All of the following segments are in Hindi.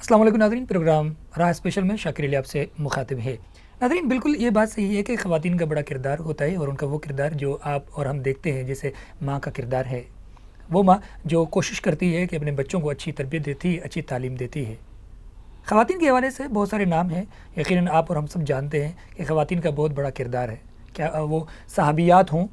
अस्सलाम वालेकुम नाज़रीन, प्रोग्राम राह स्पेशल में शाकिर अली आपसे मुखातिब है। नाज़रीन, बिल्कुल ये बात सही है कि ख़वातीन का बड़ा किरदार होता है और उनका वो किरदार जो आप और हम देखते हैं, जैसे माँ का किरदार है। वो माँ जो कोशिश करती है कि अपने बच्चों को अच्छी तरबियत देती है, अच्छी तालीम देती है। ख़वातीन के हवाले से बहुत सारे नाम हैं, यकीनन आप और हम सब जानते हैं कि ख़वातीन का बहुत बड़ा किरदार है। क्या वो सहाबियात हों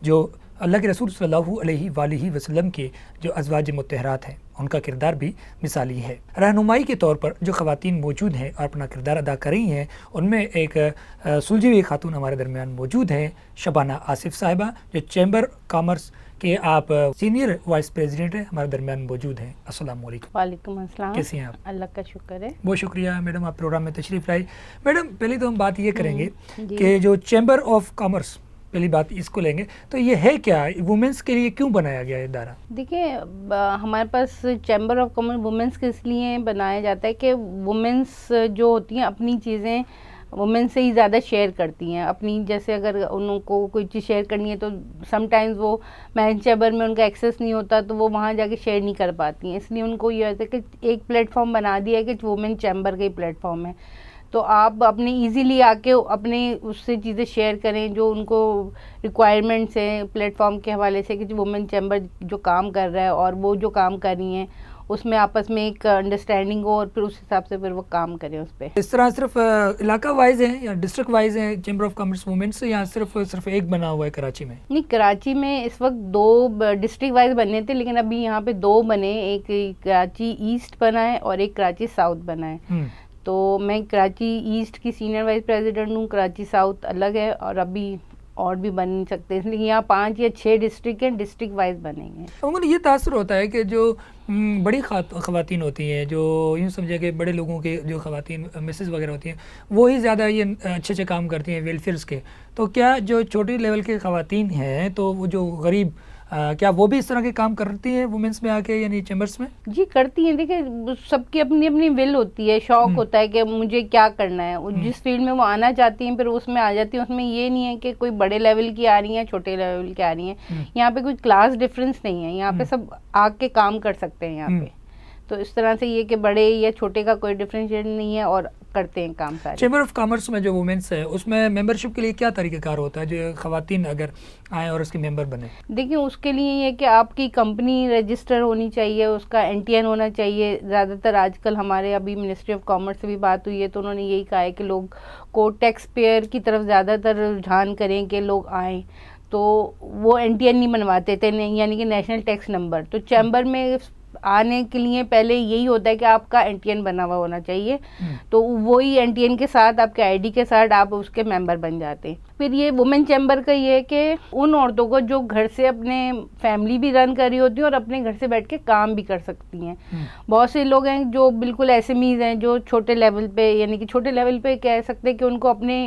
जो अल्लाह के रसूल सल्लल्लाहु अलैहि वसल्लम के जो अज़वाज मुत्तहरात हैं, उनका किरदार भी मिसाली है। रहनुमाई के तौर पर जो ख़वातीन मौजूद हैं और अपना किरदार अदा कर रही हैं, उनमें एक सुलझी हुई खातून हमारे दरमियान मौजूद हैं, शबाना आसिफ साहिबा, जो चैम्बर कॉमर्स के आप सीनियर वाइस प्रेसिडेंट हैं, हमारे दरमियान मौजूद हैं। अस्सलाम वालेकुम। वालेकुम अस्सलाम। कैसी हैं आप? अल्लाह का शुक्र है। बहुत शुक्रिया मैडम, आप प्रोग्राम में तशरीफ़ लाई। मैडम, पहले तो हम बात ये करेंगे जी। कि जो चैम्बर ऑफ कॉमर्स, पहली बात इसको लेंगे, तो ये है क्या, वुमेंस के लिए क्यों बनाया गया है इदारा? देखिए, हमारे पास चैम्बर ऑफ कॉमर्स वुमेंस के इसलिए बनाया जाता है कि वुमेंस जो होती हैं अपनी चीज़ें वुमेन से ही ज़्यादा शेयर करती हैं अपनी। जैसे अगर उनको कोई चीज़ शेयर करनी है तो समटाइम्स वो मैरिज चैम्बर में उनका एक्सेस नहीं होता, तो वो वहाँ जाके शेयर नहीं कर पाती हैं। इसलिए उनको ये होता है कि एक प्लेटफॉर्म बना दिया है कि वुमेन चैम्बर का ही प्लेटफॉर्म है, तो आप अपने इजीली आके अपने उससे चीज़ें शेयर करें जो उनको रिक्वायरमेंट्स हैं प्लेटफॉर्म के हवाले से, कि वुमेन चैम्बर जो काम कर रहा है और वो जो काम कर रही हैं उसमें आपस में एक अंडरस्टैंडिंग हो और फिर उस हिसाब से फिर वो काम करें उस पर। इस तरह सिर्फ इलाका वाइज है या डिस्ट्रिक्ट वाइज है चैम्बर ऑफ कॉमर्स वुमेन्स, या सिर्फ एक बना हुआ है कराची में? नहीं, कराची में इस वक्त 2 डिस्ट्रिक्ट वाइज बने थे, लेकिन अभी यहाँ पे 2 बने, एक कराची ईस्ट बना है और एक कराची साउथ बना है। तो मैं कराची ईस्ट की सीनियर वाइस प्रेसिडेंट हूँ, कराची साउथ अलग है और अभी और भी बन सकते हैं, इसलिए यहाँ 5 या 6 डिस्ट्रिक्ट हैं, डिस्ट्रिक्ट वाइज बनेंगे। उनको ये तासर होता है कि जो बड़ी ख़वातीन होती हैं, जो यूँ समझे कि बड़े लोगों के जो ख़वातीन मिसेस वगैरह होती हैं, वो ही ज़्यादा ये अच्छे अच्छे काम करती हैं वेलफेयर्स के। तो क्या जो छोटी लेवल के ख़वातीन हैं, तो वो जो गरीब, क्या वो भी इस तरह के काम करती हैं वुमेंस में आके, यानी चैम्बर्स में? जी करती हैं। देखिए, सबकी अपनी अपनी विल होती है, शौक होता है कि मुझे क्या करना है, जिस फील्ड में वो आना चाहती हैं फिर उसमें आ जाती हैं। उसमें ये नहीं है कि कोई बड़े लेवल की आ रही हैं छोटे लेवल की आ रही हैं, यहाँ पे कोई क्लास डिफरेंस नहीं है, यहाँ पे सब आके काम कर सकते हैं यहाँ पे। तो इस तरह से ये कि बड़े या छोटे का कोई डिफरेंशिएट नहीं है और करते हैं काम सारे। चैम्बर ऑफ कॉमर्स में जो वुमेन्स है, उसमें मेंबरशिप के लिए क्या तरीक़ाकार होता है जो ख़वातीन अगर आए और उसके मेंबर बने? देखिए, उसके लिए ये कि आपकी कंपनी रजिस्टर होनी चाहिए, उसका एनटीएन होना चाहिए। ज़्यादातर आजकल हमारे अभी मिनिस्ट्री ऑफ कॉमर्स से भी बात हुई है तो उन्होंने यही कहा है कि लोग को टैक्स पेयर की तरफ ज़्यादातर रुझान करें कि लोग आएँ, तो वो एनटीएन नहीं बनवाते थे, यानी कि नेशनल टैक्स नंबर। तो चैम्बर में आने के लिए पहले यही होता है कि आपका एनटीएन बना हुआ होना चाहिए, तो वही एनटीएन के साथ आपके आईडी के साथ आप उसके मेंबर बन जाते हैं। फिर ये वुमेन चैम्बर का ये है कि उन औरतों को जो घर से अपने फैमिली भी रन कर रही होती हैं और अपने घर से बैठ के काम भी कर सकती हैं। बहुत से लोग हैं जो बिल्कुल एसएमईज हैं, जो छोटे लेवल पे, यानी कि छोटे लेवल पे कह सकते हैं कि उनको अपने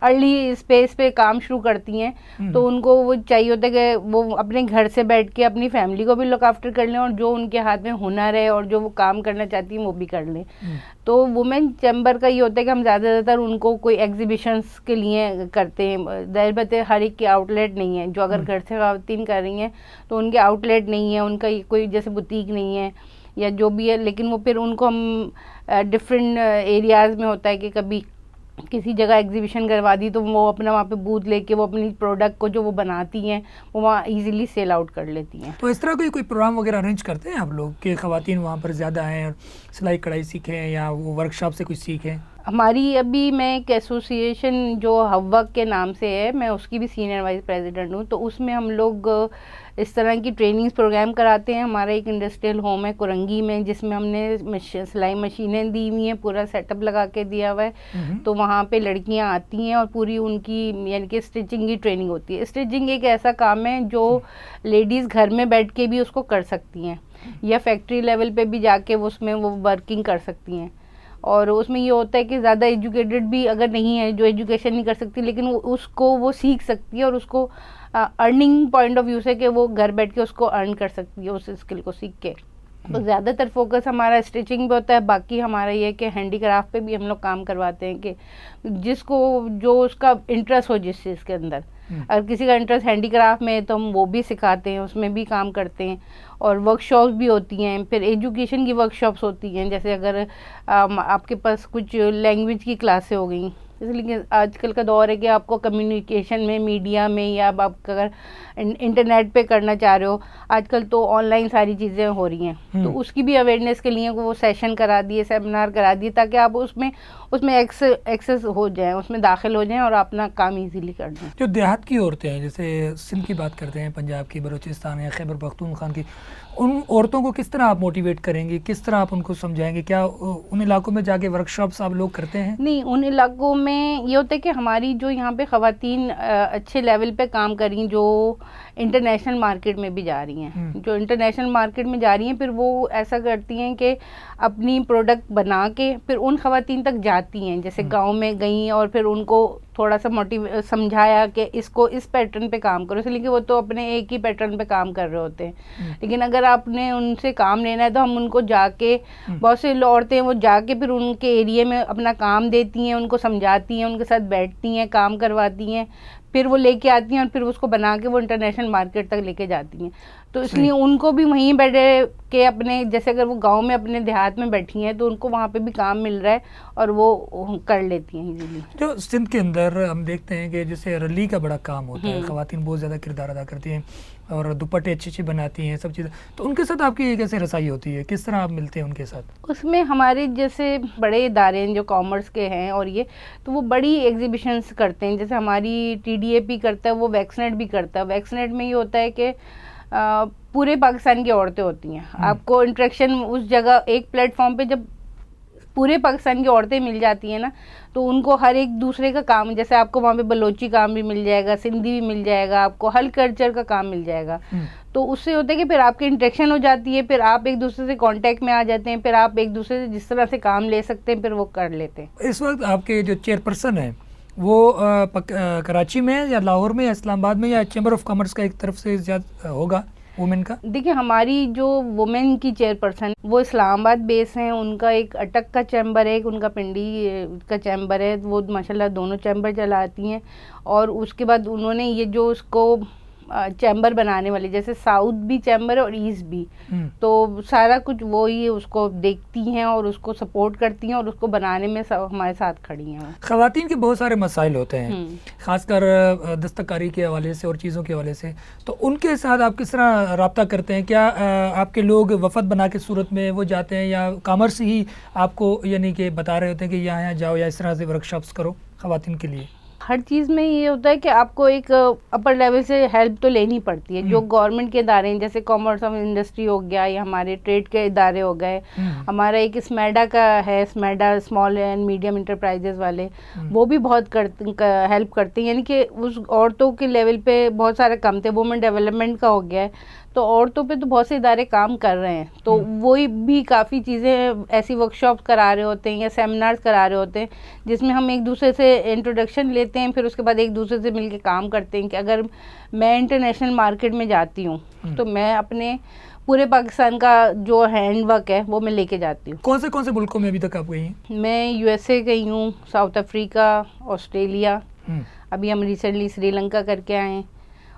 अर्ली स्पेस पे काम शुरू करती हैं, तो उनको वो चाहिए होता है कि वो अपने घर से बैठ के अपनी फैमिली को भी लुक आफ्टर कर लें और जो उनके हाथ में हुनर है और जो वो काम करना चाहती हैं वो भी कर लें। तो वुमेन चैम्बर का ये होता है कि हम ज़्यादातर उनको कोई एग्जीबिशंस के लिए करते हैं। ज़ाहिर बात है हर एक की आउटलेट नहीं है, जो अगर घर से ख़वातीन कर रही हैं तो उनके आउटलेट नहीं है, उनका कोई जैसे बुटीक नहीं है या जो भी है, लेकिन वो फिर उनको हम डिफरेंट एरियाज़ में होता है कि कभी किसी जगह एग्जीबिशन करवा दी तो वो अपना वहाँ पे बूथ लेके वो अपनी प्रोडक्ट को जो वो बनाती हैं वो वहाँ इजीली सेल आउट कर लेती हैं। तो इस तरह कोई प्रोग्राम वगैरह अरेंज करते हैं आप लोग कि ख़वातीन वहाँ पर ज़्यादा आएँ और सिलाई कढ़ाई सीखें या वो वर्कशॉप से कुछ सीखें? हमारी अभी मैं एक एसोसिएशन जो हव्वा के नाम से है, मैं उसकी भी सीनियर वाइस प्रेसिडेंट हूँ, तो उसमें हम लोग इस तरह की ट्रेनिंग्स प्रोग्राम कराते हैं। हमारा एक इंडस्ट्रियल होम है कुरंगी में, जिसमें हमने सिलाई मशीनें दी हुई हैं, पूरा सेटअप लगा के दिया हुआ है। तो वहाँ पे लड़कियाँ आती हैं और पूरी उनकी यानी कि स्टिचिंग की ट्रेनिंग होती है। स्टिचिंग एक ऐसा काम है जो लेडीज़ घर में बैठ के भी उसको कर सकती हैं या फैक्ट्री लेवल पे भी जाके उसमें वो वर्किंग कर सकती हैं। और उसमें ये होता है कि ज़्यादा एजुकेटेड भी अगर नहीं है, जो एजुकेशन नहीं कर सकती, लेकिन उसको वो सीख सकती है और उसको अर्निंग पॉइंट ऑफ व्यू से कि वो घर बैठ के उसको अर्न कर सकती है उस स्किल को सीख के। तो ज़्यादातर फोकस हमारा स्टिचिंग पे होता है। बाकी हमारा ये है कि हैंडीक्राफ्ट पे भी हम लोग काम करवाते हैं कि जिसको जो उसका इंटरेस्ट हो जिस चीज़ के अंदर, अगर किसी का इंटरेस्ट हैंडीक्राफ्ट में है तो हम वो भी सिखाते हैं, उसमें भी काम करते हैं। और वर्कशॉप्स भी होती हैं, फिर एजुकेशन की वर्कशॉप्स होती हैं, जैसे अगर आपके पास कुछ लैंग्वेज की क्लासें हो गई, इसलिए आजकल का दौर है कि आपको कम्युनिकेशन में, मीडिया में, या आप अगर इंटरनेट पे करना चाह रहे हो, आजकल तो ऑनलाइन सारी चीज़ें हो रही हैं, तो उसकी भी अवेयरनेस के लिए वो सेशन करा दिए, सेमिनार करा दिए, ताकि आप उसमें एक्सेस हो जाए, उसमें दाखिल हो जाएं और अपना काम इजीली कर दें। जो देहात की औरतें हैं, जैसे सिंध की बात करते हैं, पंजाब की, बलूचिस्तान या खैबर पख्तूनख्वा की, उन औरतों को किस तरह आप मोटिवेट करेंगे, किस तरह आप उनको समझाएंगे? क्या उन इलाकों में जाके वर्कशॉप्स आप लोग करते हैं? नहीं, उन इलाकों में ये होता है कि हमारी जो यहाँ पे ख़वातीन अच्छे लेवल पे काम कर रही हैं, जो इंटरनेशनल मार्केट में भी जा रही हैं, जो इंटरनेशनल मार्केट में जा रही हैं, फिर वो ऐसा करती हैं कि अपनी प्रोडक्ट बना के फिर उन ख़वातीन तक जाती हैं, जैसे गांव में गई और फिर उनको थोड़ा सा समझाया कि इसको इस पैटर्न पे काम करो, इसलिए कि वो तो अपने एक ही पैटर्न पे काम कर रहे होते हैं। लेकिन अगर आपने उनसे काम लेना है तो हम उनको जाके, बहुत से औरतें वो जाके फिर उनके एरिया में अपना काम देती हैं, उनको समझाती हैं, उनके साथ बैठती हैं, काम करवाती हैं, फिर वो लेके आती हैं और फिर उसको बना के वो इंटरनेशनल मार्केट तक लेके जाती हैं। तो इसलिए उनको भी वहीं बैठे के अपने, जैसे अगर वो गांव में अपने देहात में बैठी हैं तो उनको वहाँ पे भी काम मिल रहा है और वो कर लेती हैं इजीली। जो सिंध के अंदर हम देखते हैं कि जैसे रली का बड़ा काम होता है, ख़वातीन बहुत ज़्यादा किरदार अदा करती हैं और दुपट्टे अच्छे अच्छे बनाती हैं, सब चीज़ें, तो उनके साथ आपकी कैसे रसाई होती है, किस तरह आप मिलते हैं उनके साथ? उसमें हमारे जैसे बड़े इदारे हैं जो कॉमर्स के हैं और ये, तो वो बड़ी एग्जीबिशंस करते हैं, जैसे हमारी TDAP करता है, वो वैक्सनेट भी करता है। वैक्सनेट में ये होता है कि पूरे पाकिस्तान की औरतें होती हैं, आपको इंटरेक्शन उस जगह एक प्लेटफॉर्म पे जब पूरे पाकिस्तान की औरतें मिल जाती हैं ना, तो उनको हर एक दूसरे का काम, जैसे आपको वहाँ पे बलोची काम भी मिल जाएगा, सिंधी भी मिल जाएगा, आपको हर कल्चर का काम मिल जाएगा। तो उससे होता है कि फिर आपकी इंटरेक्शन हो जाती है, फिर आप एक दूसरे से कांटेक्ट में आ जाते हैं, फिर आप एक दूसरे से जिस तरह से काम ले सकते हैं फिर वो कर लेते हैं। इस वक्त आपके जो चेयरपर्सन है वो कराची में या लाहौर में या इस्लामाबाद में, या चैम्बर ऑफ कॉमर्स का एक तरफ से ज़्यादा होगा वुमेन का? देखिए, हमारी जो वुमेन की चेयरपर्सन वो इस्लामाबाद बेस हैं, उनका एक अटक का चैम्बर है, एक उनका पिंडी का चैम्बर है, वो माशाल्लाह दोनों चैम्बर चलाती हैं। और उसके बाद उन्होंने ये जो उसको चैम्बर बनाने वाली, जैसे साउथ भी चैम्बर है और ईस्ट भी, तो सारा कुछ वो ही उसको देखती हैं और उसको सपोर्ट करती हैं और उसको बनाने में हमारे साथ खड़ी हैं। ख़वातीन के बहुत सारे मसाइल होते हैं, ख़ासकर दस्तकारी के हवाले से और चीज़ों के हवाले से, तो उनके साथ आप किस तरह रब्ता करते हैं? क्या आपके लोग वफ़द बना के सूरत में वो जाते हैं, या कॉमर्स ही आपको यानी कि बता रहे होते हैं कि यहाँ जाओ या इस तरह से वर्कशॉप्स करो ख़वातीन के लिए? हर चीज़ में ये होता है कि आपको एक अपर लेवल से हेल्प तो लेनी पड़ती है। जो गवर्नमेंट के इदारे हैं, जैसे कॉमर्स ऑफ इंडस्ट्री हो गया, या हमारे ट्रेड के इदारे हो गए, हमारा एक स्मैडा का है, स्मैडा स्मॉल एंड मीडियम इंटरप्राइजेज वाले, वो भी बहुत हेल्प करते हैं। यानी कि उस औरतों के लेवल पे बहुत सारे काम थे, वुमेन डेवलपमेंट का हो गया है, तो औरतों पे तो बहुत से इदारे काम कर रहे हैं, तो वही भी काफ़ी चीज़ें ऐसी वर्कशॉप करा रहे होते हैं या सेमिनार्स करा रहे होते हैं, जिसमें हम एक दूसरे से इंट्रोडक्शन लेते हैं, फिर उसके बाद एक दूसरे से मिलके काम करते हैं कि अगर मैं इंटरनेशनल मार्केट में जाती हूँ तो मैं अपने पूरे पाकिस्तान का जो हैंड वर्क है वो मैं लेके जाती हूँ। कौन से मुल्कों में अभी तक आप गई हैं? मैं USA गई हूँ, साउथ अफ्रीका, ऑस्ट्रेलिया, अभी हम रिसेंटली श्रीलंका करके आए हैं,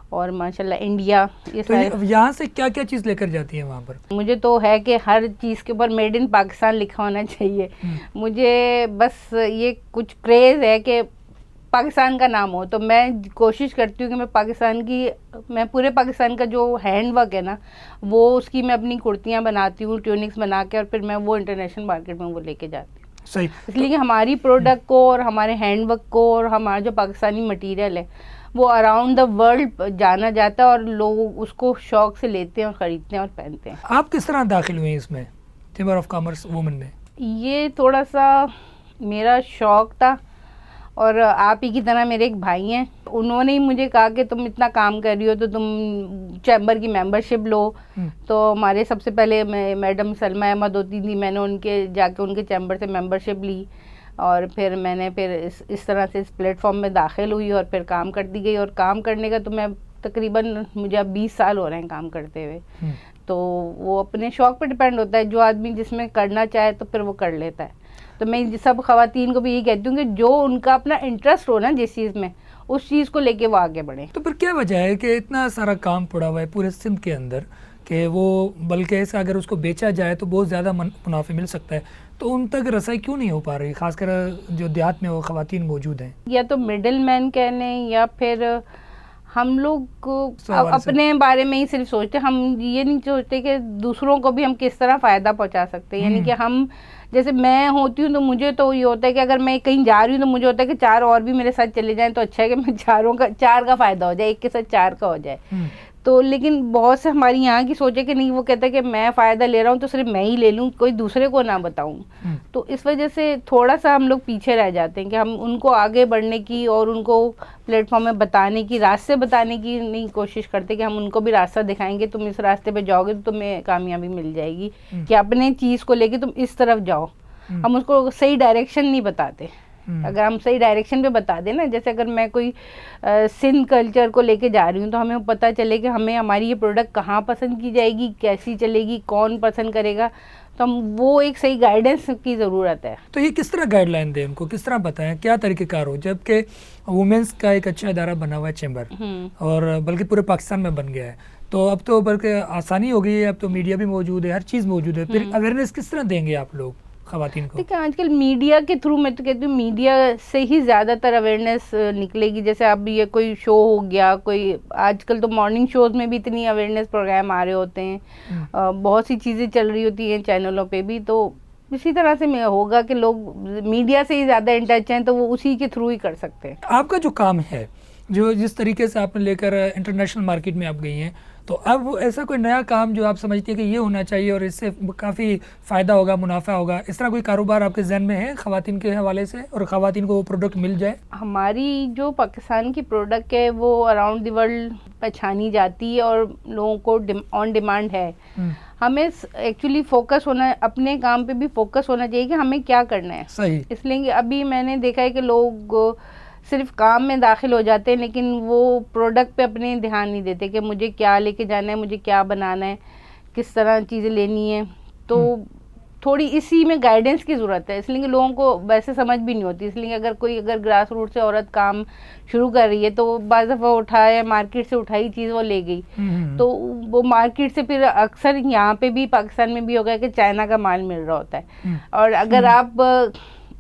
और माशाल्लाह इंडिया। ये तो यहाँ से क्या क्या चीज़ लेकर जाती है वहाँ पर? मुझे तो है कि हर चीज़ के ऊपर मेड इन पाकिस्तान लिखा होना चाहिए। मुझे बस ये कुछ क्रेज़ है कि पाकिस्तान का नाम हो, तो मैं कोशिश करती हूँ कि मैं पूरे पाकिस्तान का जो हैंड वर्क है ना, वो उसकी मैं अपनी कुर्तियाँ बनाती हूँ, ट्यूनिक्स बना के, और फिर मैं वो इंटरनेशनल मार्केट में वो लेके जाती हूँ। सही। इसलिए कि हमारी प्रोडक्ट को और हमारे हैंड वर्क को और हमारा जो पाकिस्तानी मटीरियल है वो अराउंड द वर्ल्ड जाना जाता है और लोग उसको शौक से लेते हैं और ख़रीदते हैं और पहनते हैं। आप किस तरह दाखिल हुए इसमें, चैम्बर ऑफ कॉमर्स वुमेन में? ये थोड़ा सा मेरा शौक था, और आप ही की तरह मेरे एक भाई हैं, उन्होंने ही मुझे कहा कि तुम इतना काम कर रही हो तो तुम चैम्बर की मेंबरशिप लो। तो हमारे सबसे पहले मैडम सलमा अहमद होती थी, मैंने जाके उनके चैम्बर से मेंबरशिप ली, और फिर मैंने इस तरह से इस प्लेटफॉर्म में दाखिल हुई और फिर काम करती गई। और काम करने का तो मैं तकरीबन मुझे अब 20 साल हो रहे हैं काम करते हुए। तो वो अपने शौक़ पे डिपेंड होता है, जो आदमी जिसमें करना चाहे तो फिर वो कर लेता है। तो मैं सब खवातीन को भी यही कहती हूँ कि जो उनका अपना इंटरेस्ट हो ना जिस चीज़ में, उस चीज़ को लेके वो आगे बढ़े। तो फिर क्या वजह है कि इतना सारा काम पड़ा हुआ है पूरे सिंध के अंदर कि वो, बल्कि ऐसा अगर उसको बेचा जाए तो बहुत ज़्यादा मुनाफे मिल सकता है, तो उन तक रसाई क्यों नहीं हो पा रही, खासकर जो देहात में वो खवातीन मौजूद हैं? या तो मिडिल मैन कह लें, या फिर हम लोग सवाल अपने बारे में ही सिर्फ सोचते, हम ये नहीं सोचते कि दूसरों को भी हम किस तरह फ़ायदा पहुंचा सकते हैं। यानी कि हम, जैसे मैं होती हूँ तो मुझे तो ये होता है कि अगर मैं कहीं जा रही हूँ तो मुझे होता है कि 4 और भी मेरे साथ चले जाएं तो अच्छा है कि मैं 4 का फ़ायदा हो जाए, एक के साथ 4 का हो जाए। तो लेकिन बहुत से हमारी यहाँ की सोचे कि नहीं, वो कहता है कि मैं फ़ायदा ले रहा हूँ तो सिर्फ मैं ही ले लूँ, कोई दूसरे को ना बताऊँ। तो इस वजह से थोड़ा सा हम लोग पीछे रह जाते हैं कि हम उनको आगे बढ़ने की और उनको प्लेटफॉर्म में बताने की, रास्ते बताने की नहीं कोशिश करते कि हम उनको भी रास्ता दिखाएंगे, तुम इस रास्ते पे जाओगे तो तुम्हें कामयाबी मिल जाएगी, कि अपने चीज़ को लेके तुम इस तरफ जाओ। हम उसको सही डायरेक्शन नहीं बताते। अगर हम सही डायरेक्शन पे बता दें ना, जैसे अगर मैं कोई सिंध कल्चर को लेके जा रही हूँ तो हमें पता चले कि हमें हमारी ये प्रोडक्ट कहाँ पसंद की जाएगी, कैसी चलेगी, कौन पसंद करेगा, तो हम वो एक सही गाइडेंस की ज़रूरत है। तो ये किस तरह गाइडलाइन दें उनको, किस तरह बताएं, क्या तरीक़ेकार हो, जबकि वुमेंस का एक अच्छा इदारा बना हुआ है चैम्बर, और बल्कि पूरे पाकिस्तान में बन गया है, तो अब तो बल्कि आसानी हो गई है, अब तो मीडिया भी मौजूद है, हर चीज़ मौजूद है, फिर अवेयरनेस किस तरह देंगे आप लोग खवातीन को? देखिए आजकल मीडिया के थ्रू, मैं तो कहती हूँ मीडिया से ही ज़्यादातर अवेयरनेस निकलेगी। जैसे अब ये कोई शो हो गया, कोई आजकल तो मॉर्निंग शोज़ में भी इतनी अवेयरनेस प्रोग्राम आ रहे होते हैं, बहुत सी चीज़ें चल रही होती हैं चैनलों पे भी, तो इसी तरह से होगा कि लोग मीडिया से ही ज़्यादा इन टच हैं, तो वो उसी के थ्रू ही कर सकते हैं। आपका जो काम है, जो जिस तरीके से आपने लेकर इंटरनेशनल मार्केट में आप गई हैं, तो अब ऐसा कोई नया काम जो आप समझती है कि ये होना चाहिए और इससे काफ़ी फ़ायदा होगा, मुनाफा होगा, इस तरह कोई कारोबार आपके जहन में है खवातीन के हवाले से, और खवातीन को वो प्रोडक्ट मिल जाए? हमारी जो पाकिस्तान की प्रोडक्ट है वो अराउंड द वर्ल्ड पहचानी जाती है और लोगों को ऑन डिमांड है। हमें एक्चुअली फोकस होना, अपने काम पे भी फोकस होना चाहिए कि हमें क्या करना है। सही। इसलिए अभी मैंने देखा है कि लोग सिर्फ काम में दाखिल हो जाते हैं, लेकिन वो प्रोडक्ट पे अपने ध्यान नहीं देते कि मुझे क्या लेके जाना है, मुझे क्या बनाना है, किस तरह चीज़ें लेनी है। तो थोड़ी इसी में गाइडेंस की ज़रूरत है, इसलिए कि लोगों को वैसे समझ भी नहीं होती। इसलिए अगर ग्रास रूट से औरत काम शुरू कर रही है तो बाज़ दफ़ा उठाया, मार्केट से उठाई चीज़ वो ले गई, तो वो मार्केट से फिर अक्सर यहाँ पे भी पाकिस्तान में भी हो गया कि चाइना का माल मिल रहा होता है। और अगर आप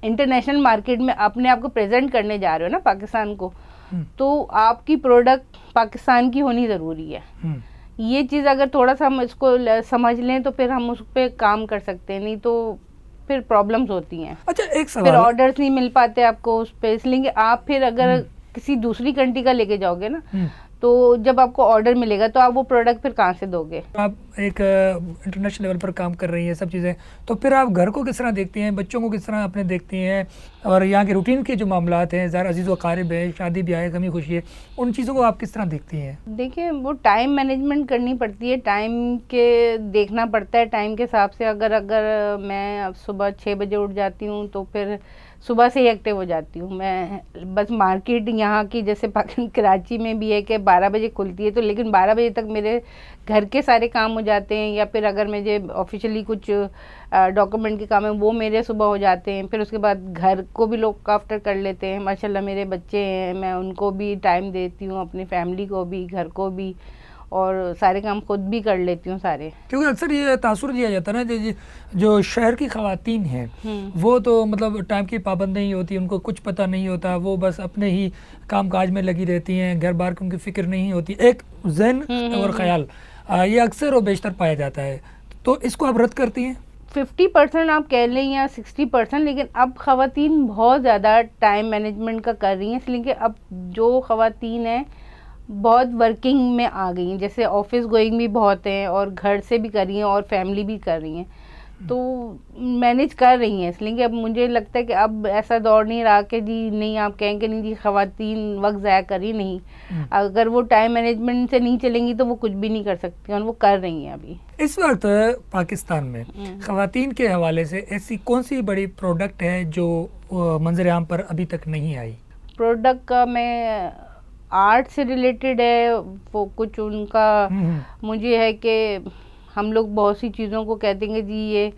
इंटरनेशनल मार्केट में अपने आप को प्रेजेंट करने जा रहे हो ना पाकिस्तान को, तो आपकी प्रोडक्ट पाकिस्तान की होनी ज़रूरी है। ये चीज़ अगर थोड़ा सा हम इसको समझ लें तो फिर हम उस पर काम कर सकते हैं, नहीं तो फिर प्रॉब्लम्स होती हैं। अच्छा, एक सवाल, फिर ऑर्डर्स नहीं मिल पाते आपको उस पर, इसलिए आप फिर अगर किसी दूसरी कंट्री का लेके जाओगे ना, तो जब आपको ऑर्डर मिलेगा तो आप वो प्रोडक्ट फिर कहाँ से दोगे? आप एक इंटरनेशनल लेवल पर काम कर रही हैं, सब चीज़ें, तो फिर आप घर को किस तरह देखती हैं, बच्चों को किस तरह अपने देखती हैं, और यहाँ के रूटीन के जो मामलात हैं, ज़रा अजीज़ व क़ारिब है, शादी ब्याह है, गमी खुशी है, उन चीज़ों को आप किस तरह देखती हैं? देखिए वो टाइम मैनेजमेंट करनी पड़ती है, टाइम के देखना पड़ता है, टाइम के हिसाब से। अगर मैं सुबह 6 बजे उठ जाती हूँ तो फिर सुबह से ही एक्टिव हो जाती हूँ मैं। बस मार्केट यहाँ की जैसे कराची में भी है कि 12 बजे खुलती है, तो लेकिन 12 बजे तक मेरे घर के सारे काम हो जाते हैं, या फिर अगर मुझे ऑफिशियली कुछ डॉक्यूमेंट के काम है वो मेरे सुबह हो जाते हैं। फिर उसके बाद घर को भी लोग आफ्टर कर लेते हैं। माशाल्लाह मेरे बच्चे हैं, मैं उनको भी टाइम देती हूँ, अपनी फैमिली को भी, घर को भी, और सारे काम खुद भी कर लेती हूँ सारे। क्योंकि अक्सर ये तासुर दिया जाता है ना, जो शहर की ख़वातीन हैं वो तो मतलब टाइम की पाबंद नहीं होती, उनको कुछ पता नहीं होता, वो बस अपने ही काम काज में लगी रहती हैं, घर बार की उनकी फ़िक्र नहीं होती, एक ज़हन और ख़याल ये अक्सर और बेशतर पाया जाता है। तो इसको आप रद्द करती हैं? 50% आप कह लें या 60%, लेकिन अब ख़वातीन बहुत ज़्यादा टाइम मैनेजमेंट का कर रही हैं, इसलिए कि अब जो ख़वातीन हैं बहुत वर्किंग में आ गई हैं, जैसे ऑफिस गोइंग भी बहुत हैं और घर से भी कर रही हैं और फैमिली भी कर रही हैं, तो मैनेज कर रही हैं। इसलिए कि अब मुझे लगता है कि अब ऐसा दौर नहीं रहा कि जी नहीं आप कहेंगे नहीं जी ख़वातीन वक्त ज़ाया कर रही, नहीं, अगर वो टाइम मैनेजमेंट से नहीं चलेंगी तो वो कुछ भी नहीं कर सकती, और वो कर रही हैं अभी। इस वक्त पाकिस्तान में ख़वातीन के हवाले से ऐसी कौन सी बड़ी प्रोडक्ट है जो मंजर आम पर अभी तक नहीं आई? प्रोडक्ट का मैं आर्ट से रिलेटेड है वो कुछ उनका, मुझे है कि हम लोग बहुत सी चीज़ों को कहते हैं जी ये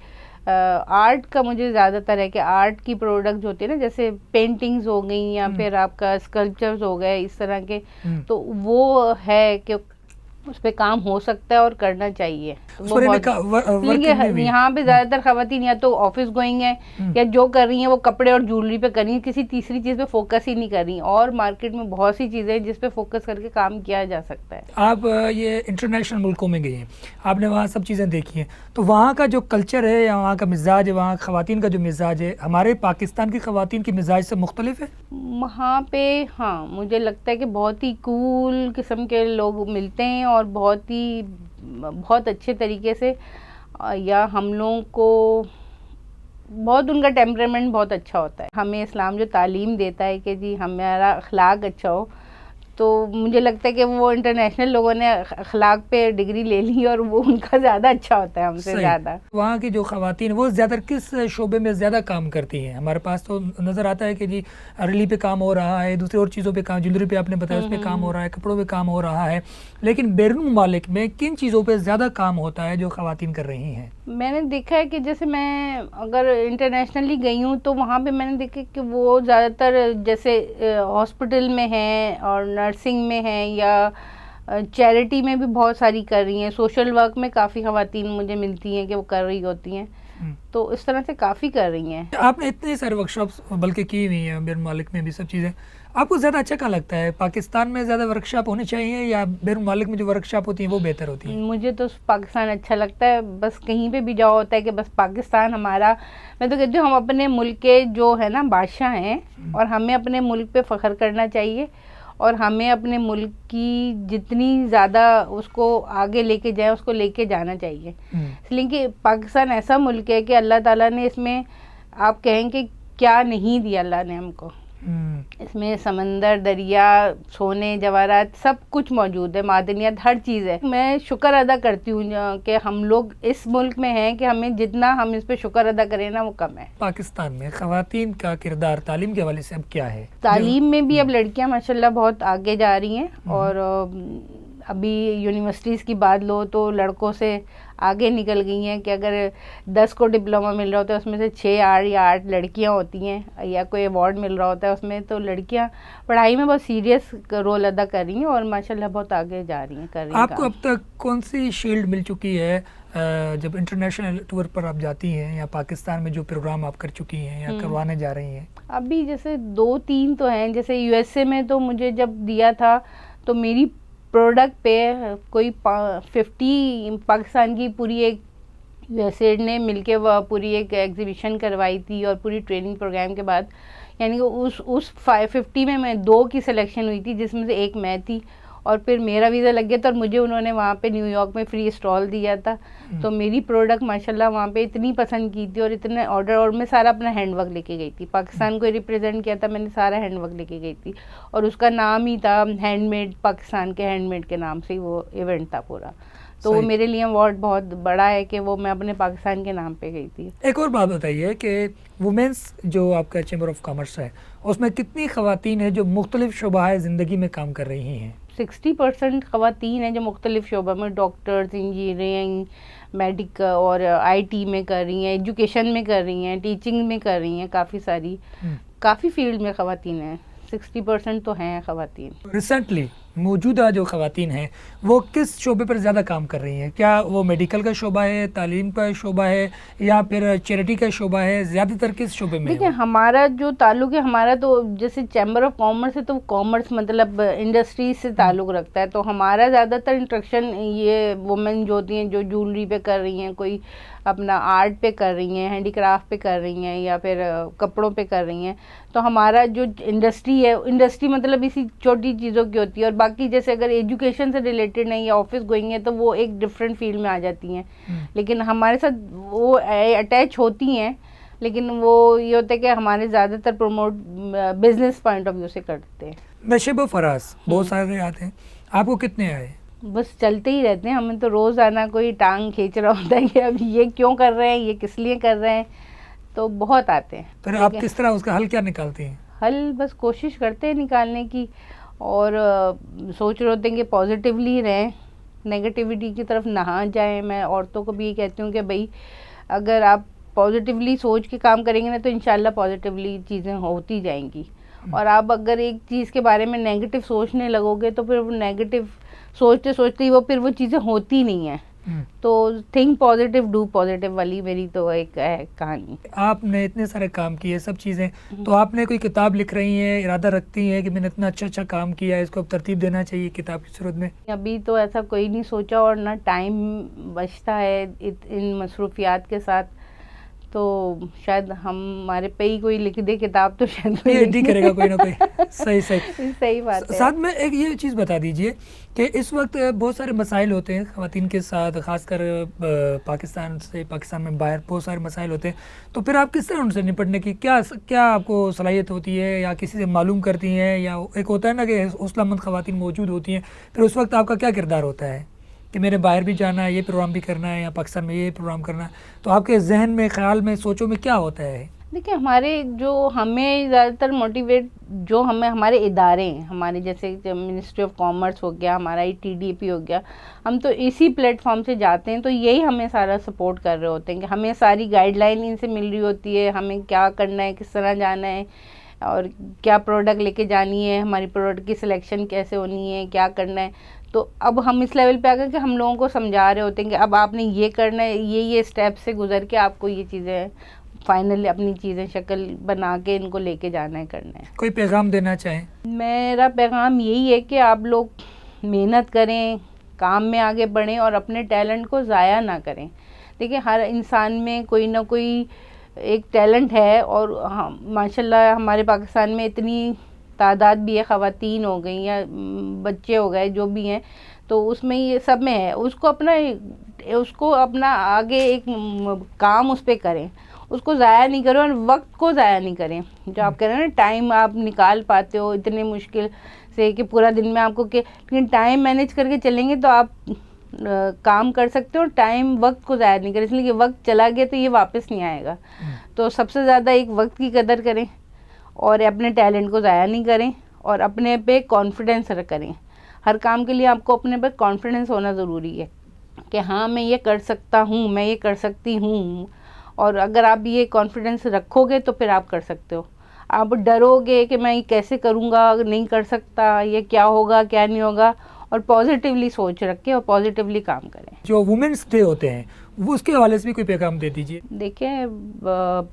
आर्ट का मुझे ज़्यादातर है कि आर्ट की प्रोडक्ट जो होती है ना, जैसे पेंटिंग्स हो गई या फिर आपका स्कल्पचर्स हो गए इस तरह के, तो वो है कि उस पे काम हो सकता है और करना चाहिए। तो वो बहुत क्योंकि यहाँ पे ज़्यादातर खवातीन या तो ऑफिस गोइंग है या जो कर रही हैं वो कपड़े और ज्वेलरी पे कर रही हैं, किसी तीसरी चीज़ पे फोकस ही नहीं कर रही। और मार्केट में बहुत सी चीज़ें हैं जिस पे फोकस करके काम किया जा सकता है। आप ये इंटरनेशनल मुल्कों में गए हैं, आपने वहाँ सब चीज़ें देखी हैं, तो वहाँ का जो कल्चर है या वहाँ का मिजाज है, वहाँ खवातीन का जो मिजाज है हमारे पाकिस्तान की खवातीन की मिजाज से मुख्तलिफ है? वहाँ पे हाँ, मुझे लगता है कि बहुत ही कूल किस्म के लोग मिलते हैं और बहुत अच्छे तरीके से, या हम लोगों को बहुत उनका टेम्परामेंट बहुत अच्छा होता है। हमें इस्लाम जो तालीम देता है कि जी हमारा अखलाक अच्छा हो, तो मुझे लगता है कि वो इंटरनेशनल लोगों ने अखलाक पे डिग्री ले ली और वो उनका ज़्यादा अच्छा होता है हमसे ज़्यादा। वहाँ की जो ख़वातीन वो ज़्यादा किस शोबे में ज़्यादा काम करती हैं? हमारे पास तो नज़र आता है कि जी अरली पे काम हो रहा है, दूसरी और चीज़ों पे काम, ज्वेलरी पे आपने बताया उस पर काम हो रहा है, कपड़ों पे काम हो रहा है, लेकिन बैरून ममालिक में किन चीज़ों पे ज़्यादा काम होता है जो ख़वातीन कर रही हैं? मैंने देखा है कि जैसे मैं अगर इंटरनेशनली गई हूँ तो वहाँ पे मैंने देखा कि वो ज़्यादातर जैसे हॉस्पिटल में हैं और नर्सिंग में हैं या चैरिटी में भी बहुत सारी कर रही हैं। सोशल वर्क में काफ़ी ख़वातीन मुझे मिलती हैं कि वो कर रही होती हैं, तो इस तरह से काफ़ी कर रही हैं। आपने इतने सारे वर्कशॉप्स बल्कि की हुई हैं बैरून मालिक में भी सब चीज़ें, आपको ज़्यादा अच्छा क्या लगता है? पाकिस्तान में ज़्यादा वर्कशॉप होनी चाहिए या बैरून मालिक में जो वर्कशॉप होती हैं वो बेहतर होती हैं? मुझे तो पाकिस्तान अच्छा लगता है। बस कहीं पे भी जाओ होता है कि बस पाकिस्तान हमारा, मैं तो कहती हूँ हम अपने मुल्क के जो है ना बादशाह हैं और हमें अपने मुल्क पे फ़ख्र करना चाहिए और हमें अपने मुल्क की जितनी ज़्यादा उसको आगे लेके जाए उसको लेके जाना चाहिए। इसलिए कि पाकिस्तान ऐसा मुल्क है कि अल्लाह ताला ने इसमें, आप कहें कि क्या नहीं दिया अल्लाह ने हमको। इसमें समंदर, दरिया, सोने, जवाहरात सब कुछ मौजूद है, मादनियात हर चीज़ है। मैं शुक्र अदा करती हूँ कि हम लोग इस मुल्क में हैं कि हमें जितना हम इस पे शुक्र अदा करें ना वो कम है। पाकिस्तान में ख़वातीन का किरदार तालीम के हवाले से अब क्या है? तालीम में भी अब लड़कियां माशाल्लाह बहुत आगे जा रही हैं और अभी यूनिवर्सिटीज़ की बात लो तो लड़कों से आगे निकल गई हैं कि अगर 10 को डिप्लोमा मिल रहा होता है उसमें से 6 8 या 8 लड़कियां होती हैं, या कोई अवार्ड मिल रहा होता है उसमें, तो लड़कियां पढ़ाई में बहुत सीरियस रोल अदा कर रही हैं और माशाल्लाह बहुत आगे जा रही हैं, कर रही हैं। आपको अब तक कौन सी शील्ड मिल चुकी है जब इंटरनेशनल टूर पर आप जाती हैं, या पाकिस्तान में जो प्रोग्राम आप कर चुकी हैं या करवाने जा रही हैं? अभी जैसे 2-3 तो हैं। जैसे यूएसए में तो मुझे जब दिया था तो मेरी प्रोडक्ट पे कोई 50 पाकिस्तान की पूरी एक यूएसए ने मिलके वह पूरी एक एग्जीबिशन करवाई थी और पूरी ट्रेनिंग प्रोग्राम के बाद, यानी कि उस 50 में मैं 2 की सिलेक्शन हुई थी जिसमें से एक मैं थी और फिर मेरा वीज़ा लग गया था और मुझे उन्होंने वहाँ पे न्यूयॉर्क में फ्री स्टॉल दिया था। तो मेरी प्रोडक्ट माशाल्लाह वहाँ पे इतनी पसंद की थी और इतने ऑर्डर, और मैं सारा अपना हैंडवर्क लेके गई थी, पाकिस्तान को रिप्रेजेंट किया था मैंने, सारा हैंडवर्क लेके गई थी और उसका नाम ही था हैंडमेड, पाकिस्तान के हैंडमेड के नाम से ही वो इवेंट था पूरा। तो वो मेरे लिए अवार्ड बहुत बड़ा है कि वो मैं अपने पाकिस्तान के नाम पे गई थी। एक और बात बताइए कि वुमेंस जो आपका चैम्बर ऑफ कॉमर्स है उसमें कितनी ख़वातीन हैं जो मुख्तलिफ शोबाए ज़िंदगी में काम कर रही हैं? 60% ख़वातीन हैं जो मुख्तलिफ शोबा में, डॉक्टर्स, इंजीनियरिंग, मेडिकल और आईटी में कर रही हैं, एजुकेशन में कर रही हैं, टीचिंग में कर रही हैं, काफ़ी फील्ड में ख़वातीन हैं। 60% तो हैं ख़वातीन। रिसेंटली मौजूदा जो ख़वातीन हैं वो किस शोबे पर ज़्यादा काम कर रही हैं? क्या वो मेडिकल का शोबा है, तालीम का शोबा है, या फिर चैरिटी का शोबा है? ज़्यादातर किस शोबे में? देखिए हमारा जो ताल्लुक है, हमारा तो जैसे चैम्बर ऑफ कॉमर्स है तो कॉमर्स मतलब इंडस्ट्री से ताल्लुक रखता है, तो हमारा ज़्यादातर इंट्रक्शन ये वुमेन जो होती हैं जो ज्वेलरी पे कर रही हैं, कोई अपना आर्ट पे कर रही हैं, हैंडीक्राफ्ट पे कर रही हैं, या फिर कपड़ों पे कर रही हैं, तो हमारा जो इंडस्ट्री है, इंडस्ट्री मतलब इसी छोटी चीज़ों की होती है। और बाकी जैसे अगर एजुकेशन से रिलेटेड नहीं या ऑफिस गोइंग है तो वो एक डिफरेंट फील्ड में आ जाती हैं, लेकिन हमारे साथ वो अटैच होती हैं, लेकिन वो ये होता है कि हमारे ज़्यादातर promote business point of view से करते हैं। नशेब फराज बहुत सारे आते हैं, आपको कितने आए? बस चलते ही रहते हैं, हमें तो रोज़ाना कोई टांग खींच रहा होता है कि अब ये क्यों कर रहे हैं, ये किस लिए कर रहे हैं, तो बहुत आते हैं। फिर आप किस तरह उसका हल क्या निकालते हैं? हल बस कोशिश करते हैं निकालने की, और सोच रहे होते हैं कि पॉजिटिवली रहें, नेगेटिविटी की तरफ ना जाएं। मैं औरतों को भी ये कहती हूँ कि भाई अगर आप पॉजिटिवली सोच के काम करेंगे ना तो इंशाल्लाह पॉजिटिवली चीज़ें होती जाएंगी। और आप अगर एक चीज़ के बारे में नेगेटिव सोचने लगोगे तो फिर वो नेगेटिव सोचते सोचते ही वो चीज़ें होती नहीं हैं। तो थिंक पॉजिटिव डू पॉजिटिव वाली मेरी तो एक है कहानी। आपने इतने सारे काम किए सब चीज़ें, तो आपने कोई किताब लिख रही हैं, इरादा रखती हैं कि मैंने इतना अच्छा काम किया है, इसको अब तरतीब देना चाहिए किताब की सूरत में? अभी तो ऐसा कोई नहीं सोचा और ना टाइम बचता है इन मसरूफियात के साथ, तो शायद हमारे पे ही कोई लिख दे किताब तो शायद PhD करेगा कोई ना कोई। सही सही बात है। साथ में एक ये चीज़ बता दीजिए कि इस वक्त बहुत सारे मसाइल होते हैं ख़वातीन के साथ, ख़ासकर पाकिस्तान में बाहर बहुत सारे मसाइल होते हैं, तो फिर आप किस तरह उनसे निपटने की क्या आपको सलाहियत होती है, या किसी से मालूम करती हैं, या एक होता है ना कि हौसलामंद ख़वातीन मौजूद होती हैं, फिर उस वक्त आपका क्या किरदार होता है कि मेरे बाहर भी जाना है, ये प्रोग्राम भी करना है, या पाकिस्तान में ये प्रोग्राम करना है, तो आपके जहन में, ख्याल में, सोचों में क्या होता है? देखिए, हमें ज़्यादातर मोटिवेट जो हमारे इदारे हैं, हमारे जैसे मिनिस्ट्री ऑफ कॉमर्स हो गया, हमारा TDAP हो गया, हम तो इसी प्लेटफॉर्म से जाते हैं, तो यही हमें सारा सपोर्ट कर रहे होते हैं कि हमें सारी गाइडलाइन इनसे मिल रही होती है, हमें क्या करना है, किस तरह जाना है और क्या प्रोडक्ट लेके जानी है, हमारी प्रोडक्ट की सिलेक्शन कैसे होनी है, क्या करना है। तो अब हम इस लेवल पे आ गए कि हम लोगों को समझा रहे होते हैं कि अब आपने ये करना है, ये स्टेप से गुजर के आपको ये चीज़ें फाइनली अपनी चीज़ें शक्ल बना के इनको लेके जाना है, करना है। कोई पैगाम देना चाहें? मेरा पैगाम यही है कि आप लोग मेहनत करें, काम में आगे बढ़ें और अपने टैलेंट को ज़ाया ना करें। देखिए, हर इंसान में कोई ना कोई एक टैलेंट है, और हाँ, माशाल्लाह हमारे पाकिस्तान में इतनी तादाद भी है, ख़वातीन हो गई या बच्चे हो गए जो भी हैं, तो उसमें ये सब में है, उसको अपना आगे एक काम उस पर करें, उसको ज़ाया नहीं करें और वक्त को ज़ाया नहीं करें। जो आप कह रहे हैं ना, टाइम आप निकाल पाते हो इतने मुश्किल से कि पूरा दिन में आपको लेकिन टाइम मैनेज करके चलेंगे तो आप काम कर सकते हो, और टाइम वक्त को ज़ाया नहीं करें, इसलिए कि वक्त चला गया तो ये वापस नहीं आएगा। तो सबसे ज़्यादा एक वक्त की कदर करें और अपने टैलेंट को ज़ाया नहीं करें, और अपने पे कॉन्फिडेंस करें। हर काम के लिए आपको अपने पर कॉन्फिडेंस होना ज़रूरी है कि हाँ, मैं ये कर सकता हूँ, मैं ये कर सकती हूँ। और अगर आप ये कॉन्फिडेंस रखोगे तो फिर आप कर सकते हो। आप डरोगे कि मैं ये कैसे करूँगा, नहीं कर सकता, ये क्या होगा, क्या नहीं होगा, और पॉजिटिवली सोच रखें और पॉजिटिवली काम करें। जो वुमेन्स डे होते हैं, वो उसके हवाले से भी कोई पैगाम दे दीजिए। देखिए,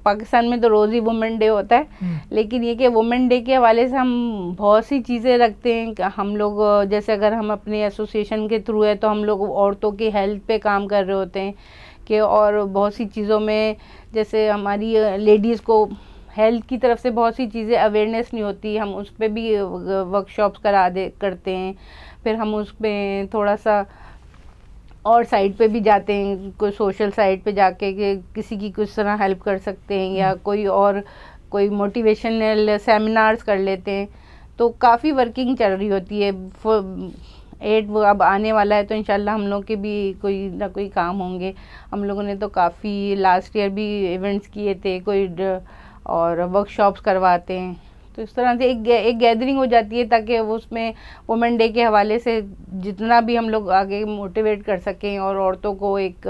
पाकिस्तान में तो रोज़ ही वुमेन डे होता है, लेकिन ये कि वुमेन डे के हवाले से हम बहुत सी चीज़ें रखते हैं। हम लोग जैसे अगर हम अपने एसोसिएशन के थ्रू है तो हम लोग औरतों की हेल्थ पे काम कर रहे होते हैं कि, और बहुत सी चीज़ों में जैसे हमारी लेडीज़ को हेल्थ की तरफ से बहुत सी चीज़ें अवेयरनेस नहीं होती, हम उस पर भी वर्कशॉप्स करते हैं। फिर हम उस पर थोड़ा सा और साइड पे भी जाते हैं, कोई सोशल साइड पे जाके कि किसी की किस तरह हेल्प कर सकते हैं, या कोई मोटिवेशनल सेमिनार्स कर लेते हैं। तो काफ़ी वर्किंग चल रही होती है। 8 वो अब आने वाला है, तो इंशाल्लाह हम लोग के भी कोई ना कोई काम होंगे। हम लोगों ने तो काफ़ी लास्ट ईयर भी इवेंट्स किए थे, और वर्कशॉप्स करवाते हैं। तो इस तरह से एक गैदरिंग हो जाती है, ताकि उसमें वुमेन डे के हवाले से जितना भी हम लोग आगे मोटिवेट कर सकें और औरतों को एक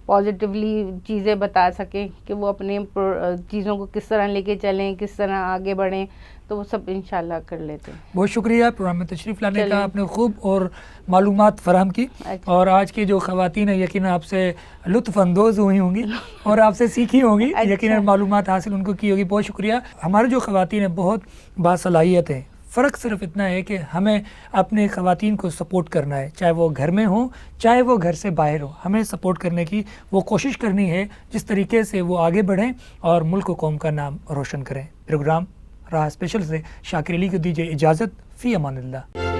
पॉजिटिवली चीज़ें बता सकें कि वो अपने चीज़ों को किस तरह लेके चलें, किस तरह आगे बढ़ें, तो वो सब इंशाल्लाह कर लेते हैं। बहुत शुक्रिया प्रोग्राम में तशरीफ़ लाने का, आपने खूब और मालूमात फराहम की। अच्छा। और आज की जो ख़वातीन है यकीनन आपसे लुत्फ़ अंदोज़ हुई होंगी और आपसे सीखी होंगी। अच्छा। यकीनन मालूमात हासिल उनको की होगी। बहुत शुक्रिया। हमारे जो ख़वातीन है बहुत बासलाहियत हैं, फ़र्क सिर्फ इतना है कि हमें अपने ख़वातीन को सपोर्ट करना है, चाहे वो घर में हो, चाहे वो घर से बाहर हो। हमें सपोर्ट करने की वो कोशिश करनी है जिस तरीके से वो आगे बढ़ें और मुल्क व कौम का नाम रोशन करें। प्रोग्राम राह स्पेशल से शाकिर अली को दीजिए इजाज़त। फ़ी अमानिल्लाह।